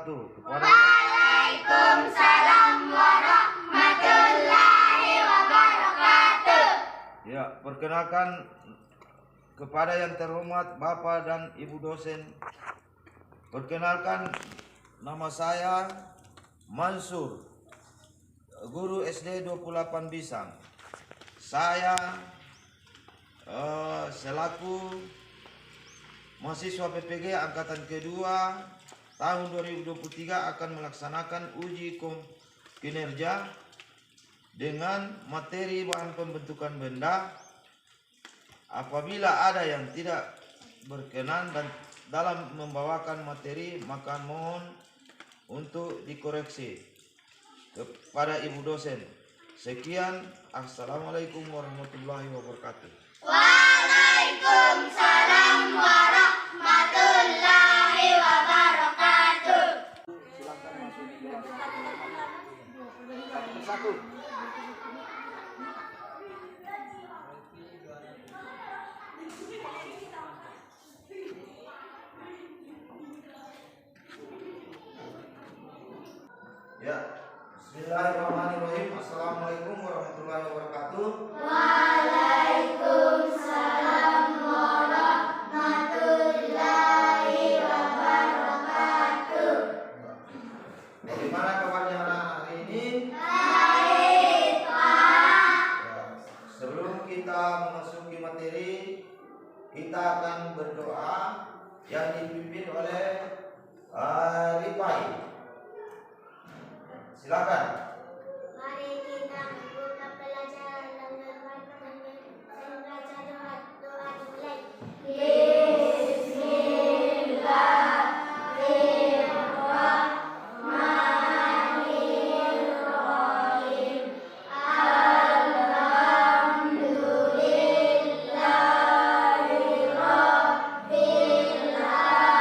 wabarakatuh. Waalaikumsalam warahmatullahi wabarakatuh. Ya, perkenalkan kepada yang terhormat Bapak dan Ibu dosen. Perkenalkan, nama saya Mansur, guru SD 28 Bisang. Saya selaku mahasiswa PPG angkatan kedua tahun 2023 akan melaksanakan uji kinerja dengan materi bahan pembentukan benda. Apabila ada yang tidak berkenan dan dalam membawakan materi, maka mohon untuk dikoreksi kepada Ibu dosen. Sekian, assalamualaikum warahmatullahi wabarakatuh. Waalaikumsalam warahmatullahi wabarakatuh. Silakan masuk di kelas. Satu persatu. Ya, bismillahirrahmanirrahim. Assalamualaikum warahmatullahi wabarakatuh. Waalaikumsalam warahmatullahi wabarakatuh. Bagaimana kabarnya anak-anak hari ini? Baik, Pak. Ya, sebelum kita memasuki materi, kita akan berdoa yang dipimpin oleh Ripai. Silakan. Mari kita membuka pelajaran dan membaca doa dimulai. Bismillahirrahmanirrahim. Alhamdulillahi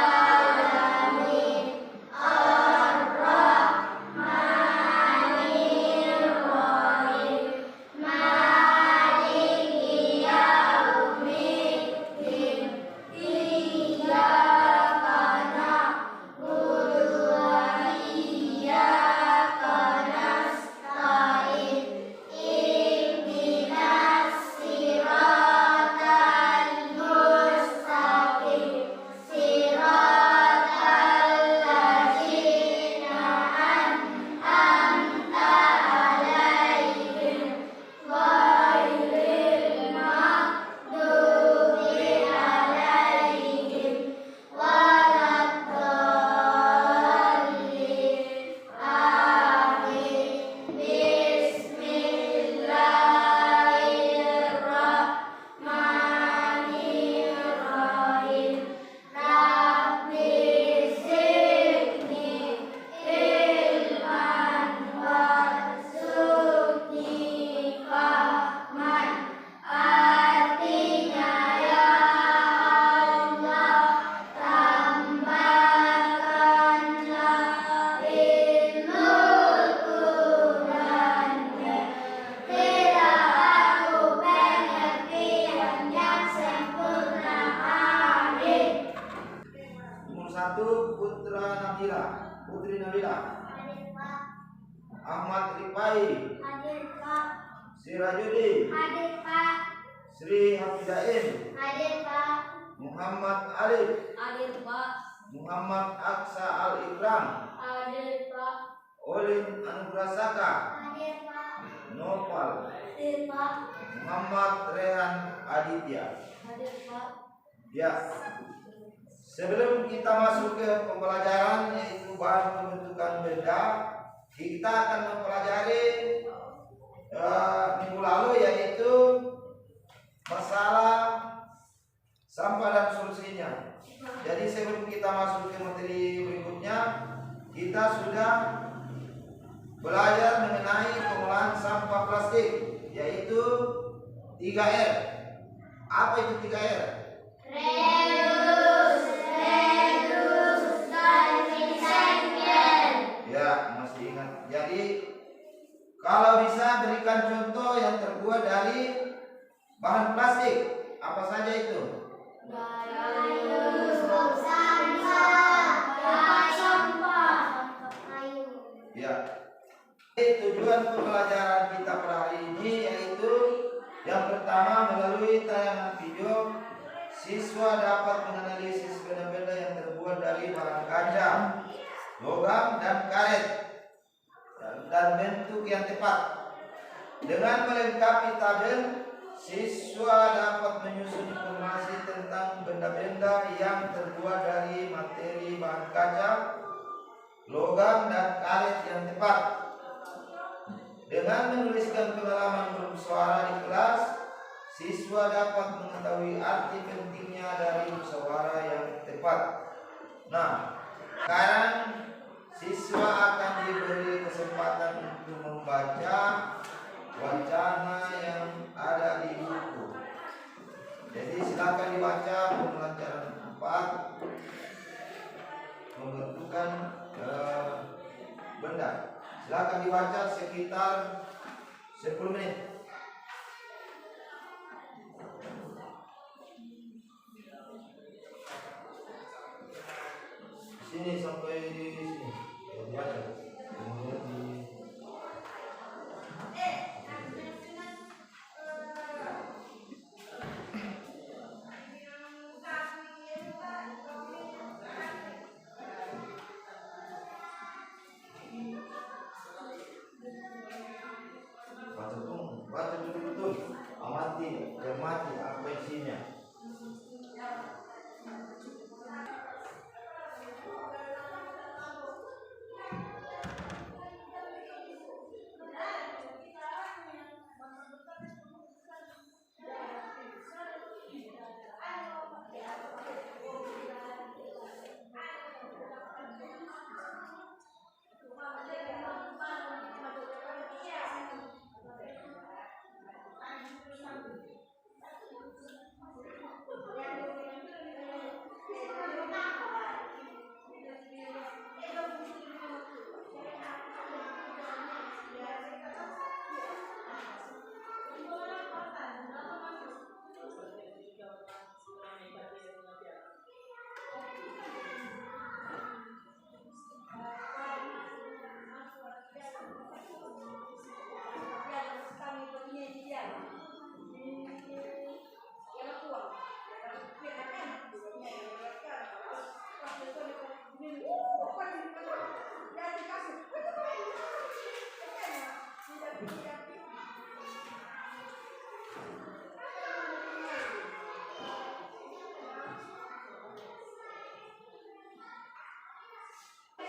rabbil alamin. Ar-Rahmanir-Rahim. Maliki yaumiddin. Iyyaka na'budu wa iyyaka nasta'in. Ihdinas siratal mustaqim. Siratal ladzina an'amta 'alaihim ghairil maghdubi 'alaihim waladdallin. Amin. Bismillahirrahmanirrahim. Rabbi zidni ilman warzuqni fahman. Artinya, ya Allah, tambahkanlah ilmuku dengannya. Bila aku pengertian yang sempurna. Amin. Nomor 1, Putri Nabila. Hadir, Pak. Ahmad Ripai. Hadir, Pak. Sirajudin. Hadir, Pak. Sri Hafidain. Hadir, Pak. Muhammad Alif. Hadir, Pak. Muhammad Aksa Al-Ikram. Hadir, Pak. Olin Anugrasaka. Hadir, Pak. Nopal. Hadir, Pak. Muhammad Rehan Aditya. Hadir, Pak. Ya, sebelum kita masuk ke pembelajaran yaitu bahan pembentukan benda, kita akan mempelajari minggu lalu yaitu masalah sampah dan solusinya. Jadi sebelum kita masuk ke materi berikutnya, kita sudah belajar mengenai pengolahan sampah plastik yaitu 3R. Apa itu 3R? Reduce, dan recycle. Ya, masih ingat. Jadi kalau bisa berikan contoh yang terbuat dari bahan plastik, apa saja itu? Gayus, sampah, sampah, Ya. Tujuan pembelajaran kita pada hari ini yaitu yang pertama, melalui tayangan video siswa dapat menganalisis benda-benda yang terbuat dari bahan kaca, logam dan karet dan bentuk yang tepat. Dengan melengkapi tabel, siswa dapat menyusun informasi tentang benda-benda yang terbuat dari materi bahan kaca, logam dan karet yang tepat. Dengan menuliskan pengalaman bermusyawarah di kelas, siswa dapat mengetahui arti pentingnya dari musyawarah yang tepat. Nah, sekarang siswa akan diberi kesempatan untuk membaca wacana yang ada di buku. Jadi silakan dibaca pembelajaran 4, pembentukan benda. Silakan dibaca sekitar 10 menit. Sini sampai di sini. Dibaca. Kemudian di baca betul-betul, amati, cermati apa isinya.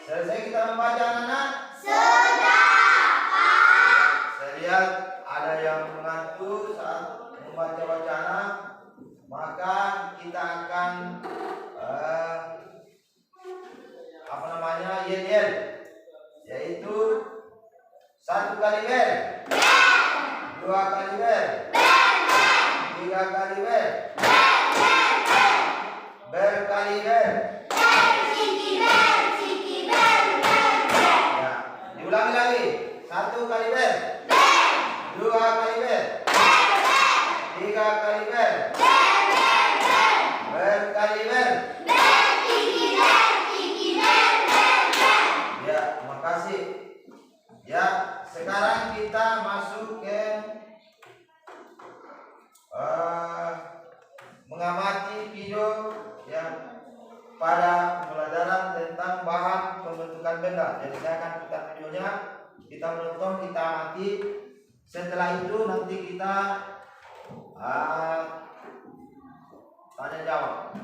Selesai kita membaca anak-anak? Sudah, Pak. Saya lihat ada yang mengantuk saat membaca wacana, maka kita akan yel-yel, yaitu 1 kali bel, 2 kali bel, 3 kali bel, bel kali bel. Diulangi lagi, 1 kali bel, 2 kali bel, 3 kali bel, bel kali bel. Ya, terima kasih. Ya, sekarang kita masuk ke mengamati video yang pada pembelajaran tentang bahan pembentukan benda. Jadi saya akan putar videonya, kita menonton, kita amati. Setelah itu nanti kita tanya jawab.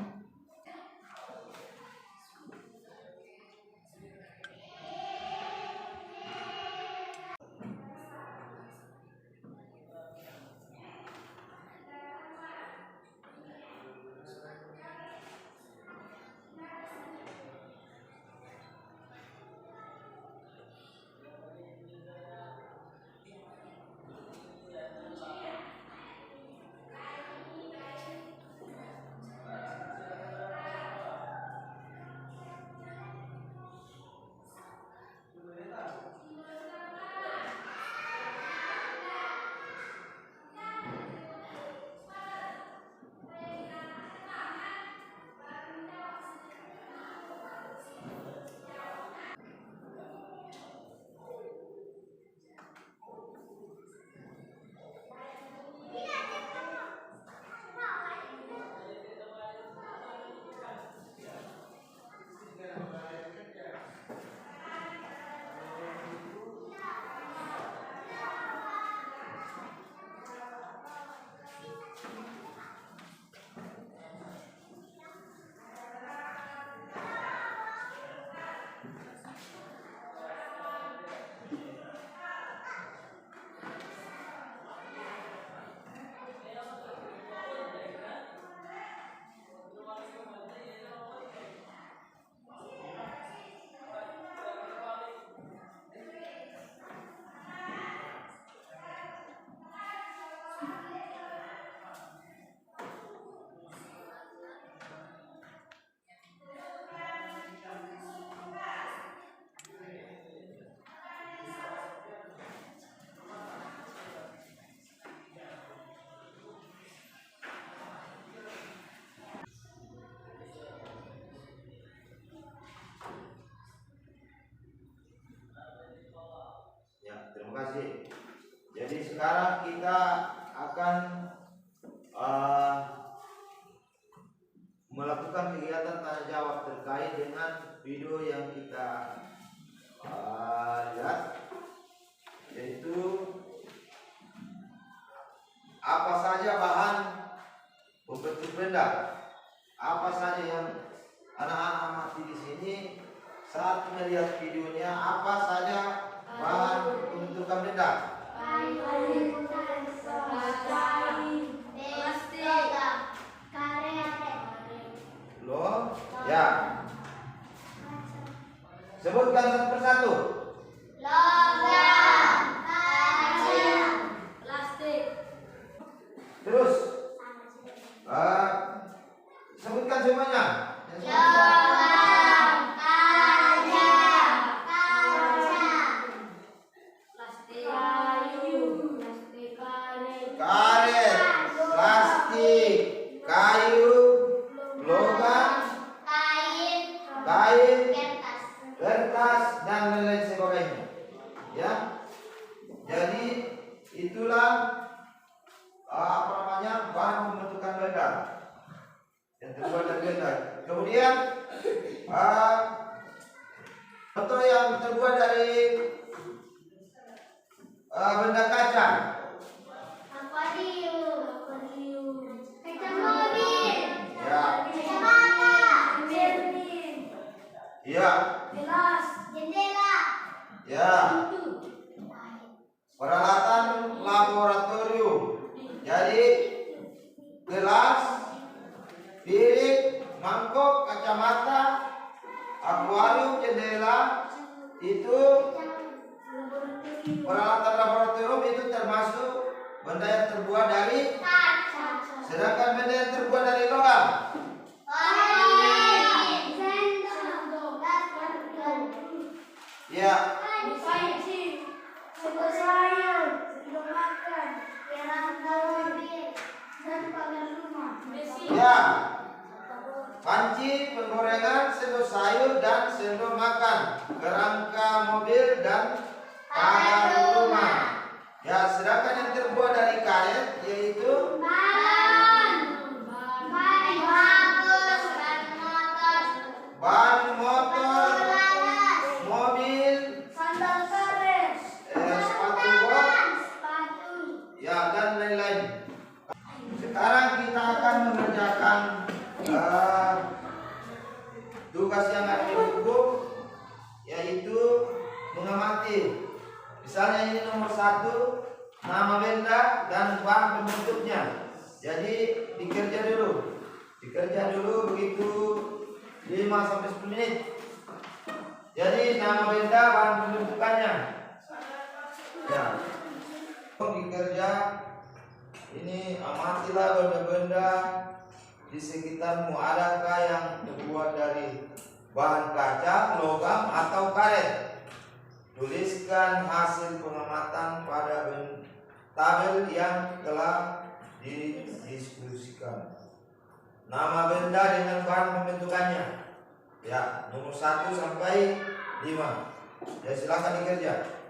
kasih. Jadi sekarang kita akan melakukan kegiatan tanya jawab terkait dengan video yang kita lihat, yaitu apa saja bahan pembentuk benda, apa saja yang anak-anak amati di sini saat melihat videonya, apa saja bahan pembentukan benda. Loh, ya. Sebutkan satu persatu. Terus, sebutkan semuanya. Karet, plastik, kayu, logam, kain, kertas, dan lain-lain sebagainya. Ya, jadi itulah bahan pembentukan benda yang terbuat dari benda. Kemudian contoh yang terbuat dari benda kaca. Ya. Ya. Peralatan laboratorium. Jadi gelas, piring, mangkok, kacamata, akuarium, jendela, itu peralatan laboratorium, itu termasuk benda yang terbuat dari sedangkan benda yang terbuat dari logam. Ya. Ya. Panci, penggorengan, sendok sayur dan sendok makan, kerangka mobil dan pagar rumah. Ya, sedangkan yang terbuat dari karet yaitu ban motor, mobil, sepatu box, ya, dan lain-lain. Sekarang kita akan mengerjakan tugas yang ada di buku, yaitu mengamati. Misalnya ini nomor 1, nama benda dan bahan pembentuknya. Jadi dikerja dulu begitu 5-10 menit. Jadi nama benda, bahan pembentukannya. Ya, dikerja. Ini amatilah benda-benda di sekitarmu, adakah yang terbuat dari bahan kaca, logam, atau karet. Tuliskan hasil pengamatan pada tabel yang telah didiskusikan. Nama benda dengan bahan pembentukannya. Ya, nomor 1 sampai 5. Ya, silakan dikerja.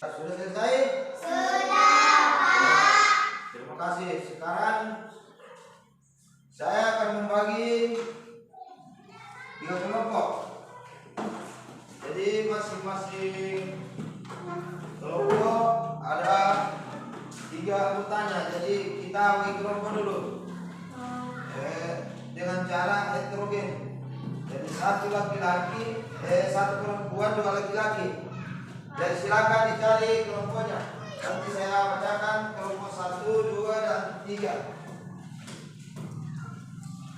Sudah selesai? Terima kasih. Sekarang saya akan membagi 3 kelompok. Jadi masing-masing kelompok ada 3 anggotanya. Jadi kita bagi kelompok dulu. Dengan cara heterogen. Jadi satu laki-laki, satu perempuan, 2 laki-laki. Jadi silakan dicari kelompoknya. Nanti saya bacakan kelompok 1, 2, dan 3.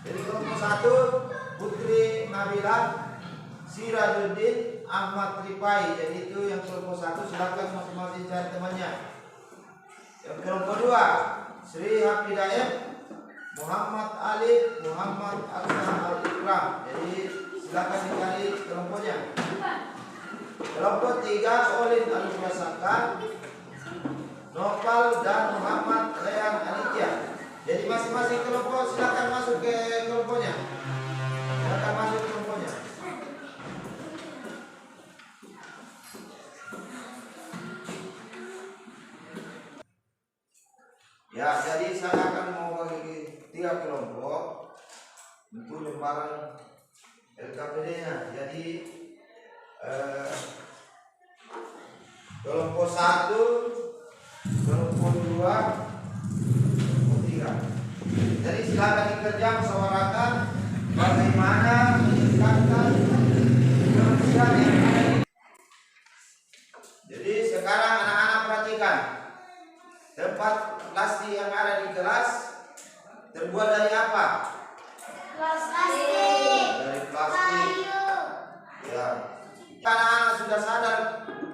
Jadi kelompok 1 Putri Nabila Sirajuddin Ahmad Ripai. Jadi itu yang kelompok 1. Silakan masing-masing cari temannya. Yang kelompok 2 Sri Hafidayat Muhammad Ali Muhammad Aksa Al-Ikram. Jadi silakan dicari kelompoknya. Kelompok 3 Olin Al-Muasaka Nopal dan Muhammad Rehan Anikia. Jadi masing-masing kelompok silakan masuk ke kelompoknya. Silakan masuk ke kelompoknya. Ya, jadi saya akan mau bagi 3 kelompok untuk lembaran LKPD-nya. Jadi kelompok 1, kelompok 2, kelompok 3. Jadi silakan dikerja musyawarahkan bagaimana meningkatkan kebersihan yang ada di. Jadi sekarang anak-anak perhatikan, tempat plastik yang ada di kelas terbuat dari apa? Plastik. Dari plastik. Ya. Anak-anak sudah sadar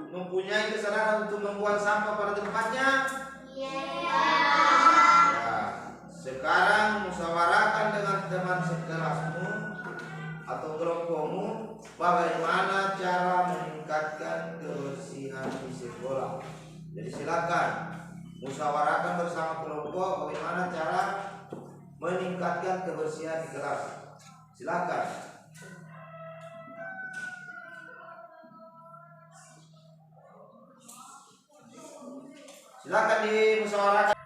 mempunyai kesadaran untuk membuang sampah pada tempatnya. Ya, sekarang musyawarahkan dengan teman sekelasmu atau kelompokmu bagaimana cara meningkatkan kebersihan di sekolah. Jadi silakan musyawarahkan bersama kelompok bagaimana cara meningkatkan kebersihan di kelas. Silakan. Silakan dimusyawarahkan.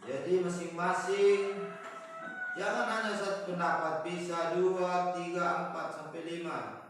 Jadi masing-masing jangan hanya satu pendapat, bisa 2, 3, 4 sampai 5.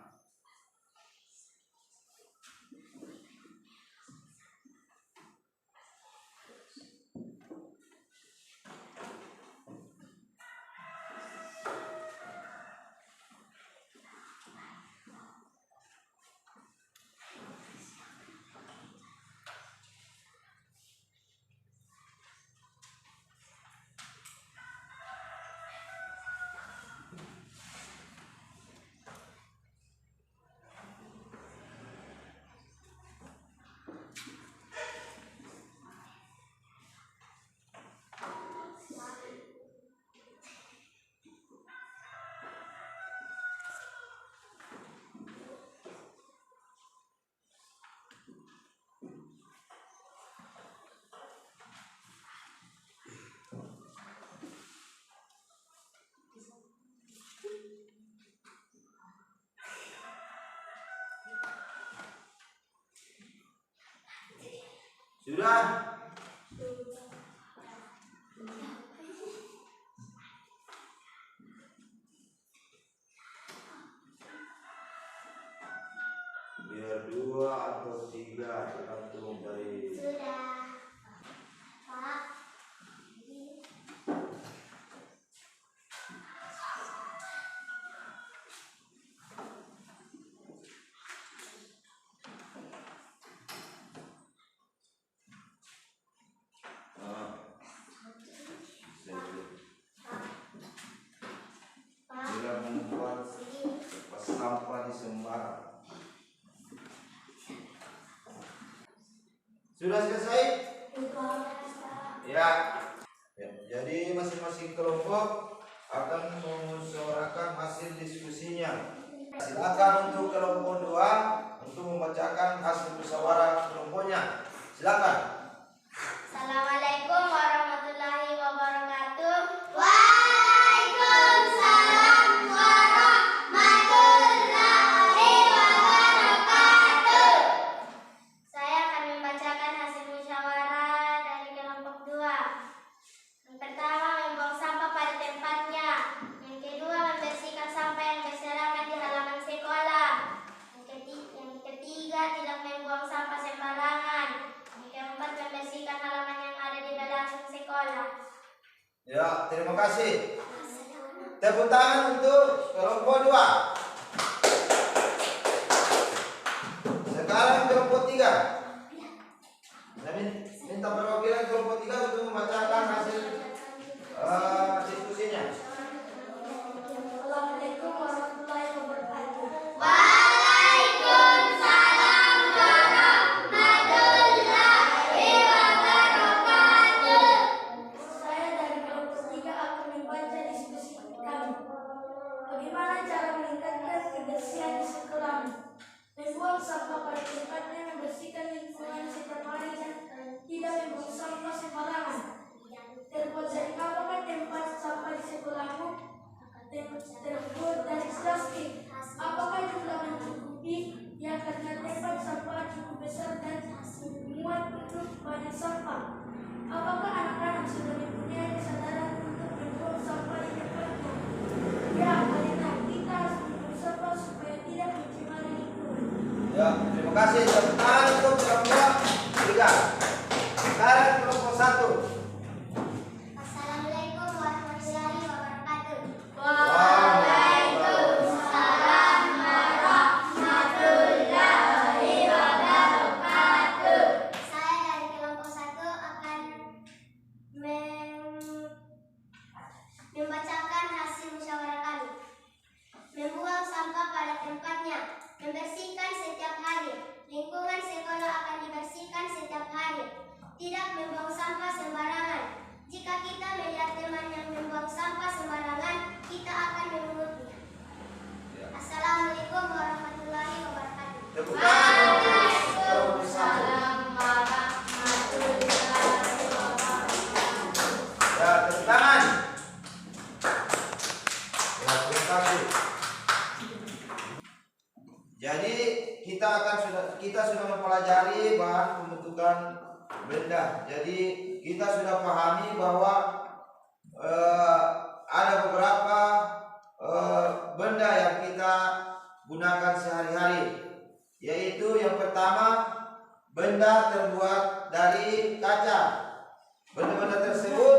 Sudah? Biar 2 atau 3 tergantung dari Sudah. Pak. bila membuat sampah di sembarang. Sudah selesai? Ya. Jadi masing-masing kelompok akan memusyawarahkan hasil diskusinya. Silakan untuk kelompok 2 untuk membacakan hasil musyawarah kelompoknya. Silakan. Assalamualaikum warahmatullahi wabarakatuh. Waalaikumsalam warahmatullahi wabarakatuh. Saya akan membacakan hasil musyawarah dari kelompok 2. Yang pertama, membuang sampah pada tempatnya. Yang kedua, membersihkan sampah yang berserakan di halaman sekolah. Yang ketiga, tidak membuang sampah sembarangan. Yang keempat, membersihkan halaman yang ada di belakang sekolah. Ya, terima kasih. Tepuk tangan untuk kelompok 2. Sekarang kelompok 3. Saya minta perwakilan kelompok 3 untuk membacakan hasil diskusinya. Assalamualaikum warahmatullahi wabarakatuh. Waalaikumsalam warahmatullahi wabarakatuh. Saya dari kelompok 3 akan membaca diskusi kami. Bagaimana cara meningkatkan kebersihan di sekolah? Membuang sampah pada tempatnya, membersihkan lingkungan setiap hari dan tidak membuang sampah sembarangan. Terbuat dari apakah tempat sampah di sekolahmu? Terbuat dari plastik. Apakah jumlah mencukupi? Ya, karena tempat sampah cukup besar dan muat untuk banyak sampah. Apakah anak-anak sudah mempunyai kesadaran untuk membuang sampah di tempatnya? Ya, karena kita harus membuang sampah supaya tidak mencemari lingkungan. Ya, terima kasih. Tepuk tangan untuk kelompok 3. Sekarang kelompok 1. Assalamualaikum warahmatullahi wabarakatuh. Waalaikumsalam warahmatullahi wabarakatuh. Saya dari kelompok 1 akan membacakan hasil musyawarah kami. Membuang sampah pada tempatnya, membersihkan setiap hari lingkungan sekolah kita sudah mempelajari bahan pembentukan benda. Jadi kita sudah pahami bahwa ada beberapa benda yang kita gunakan sehari-hari, yaitu yang pertama benda terbuat dari kaca. Benda-benda tersebut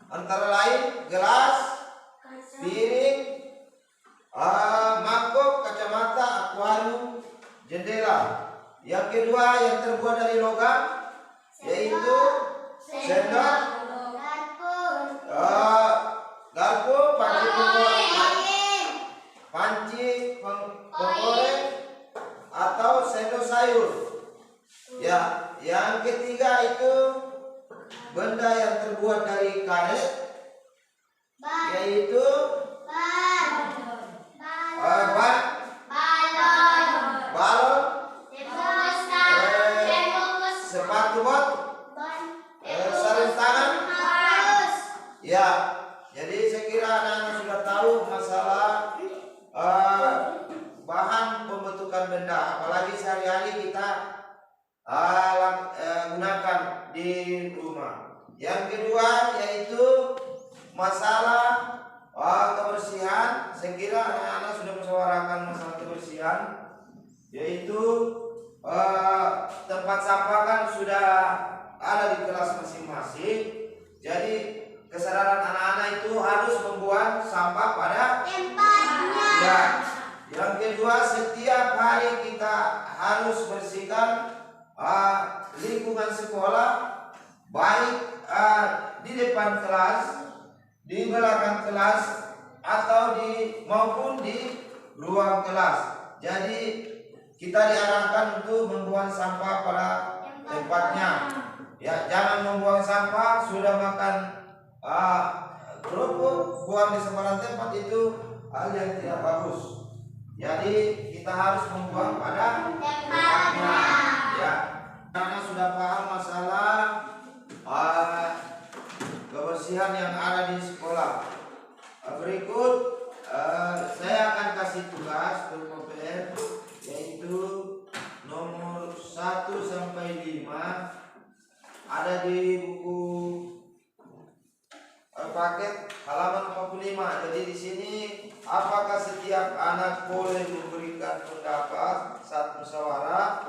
antara lain gelas, piring, mangkok, kacamata, akuarium, jendela. Yang kedua yang terbuat dari logam, yaitu sendok, garpu, panci penggoreng atau sendok sayur. Ya, yang ketiga itu benda yang terbuat dari karet, yaitu balon, sepatu bot, sarung tangan. Ya, jadi saya kira anak-anak sudah tahu masalah bahan pembentukan benda, apalagi sehari-hari kita gunakan di rumah. Yang kedua yaitu masalah kebersihan. Saya kira anak-anak sudah musyawarahkan masalah kebersihan, yaitu tempat sampah kan sudah ada di kelas masing-masing. Jadi kesadaran anak-anak itu harus membuang sampah pada tempatnya. Ya. Yang kedua, setiap hari kita harus bersihkan lingkungan sekolah, baik di depan kelas, di belakang kelas, atau maupun di ruang kelas. Jadi kita diarahkan untuk membuang sampah pada tempatnya. Ya, jangan membuang sampah sudah makan kerupuk, buang di sembarang tempat, itu hal yang tidak bagus. Jadi kita harus membuang pada tempatnya. Ya, karena sudah paham masalah kebersihan yang ada di sekolah. Berikut saya akan kasih tugas untuk KPR, yaitu nomor 1 sampai 5 ada di buku paket halaman 45. Jadi di sini, apakah setiap anak boleh memberikan pendapat saat musyawarah?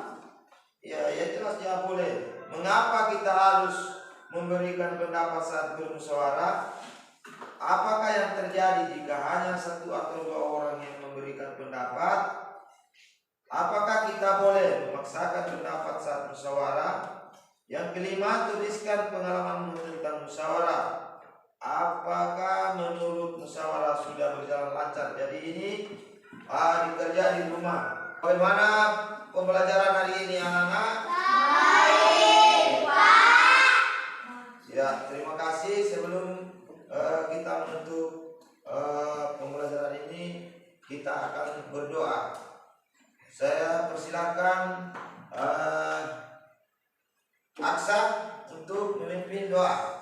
Ya jelas dia boleh. Mengapa kita harus memberikan pendapat saat bermusyawarah? Apakah yang terjadi jika hanya 1 atau 2 orang yang memberikan pendapat? Apakah kita boleh memaksakan pendapat saat musyawarah? Yang kelima, tuliskan pengalaman tentang musyawarah. Apakah menurut musyawarah sudah berjalan lancar? Jadi ini dikerja di rumah. Bagaimana pembelajaran hari ini anak-anak? Baik, Pak. Ya, terima kasih. Sebelum kita menutup pembelajaran ini, kita akan berdoa. Saya persilakan Aksa untuk memimpin doa.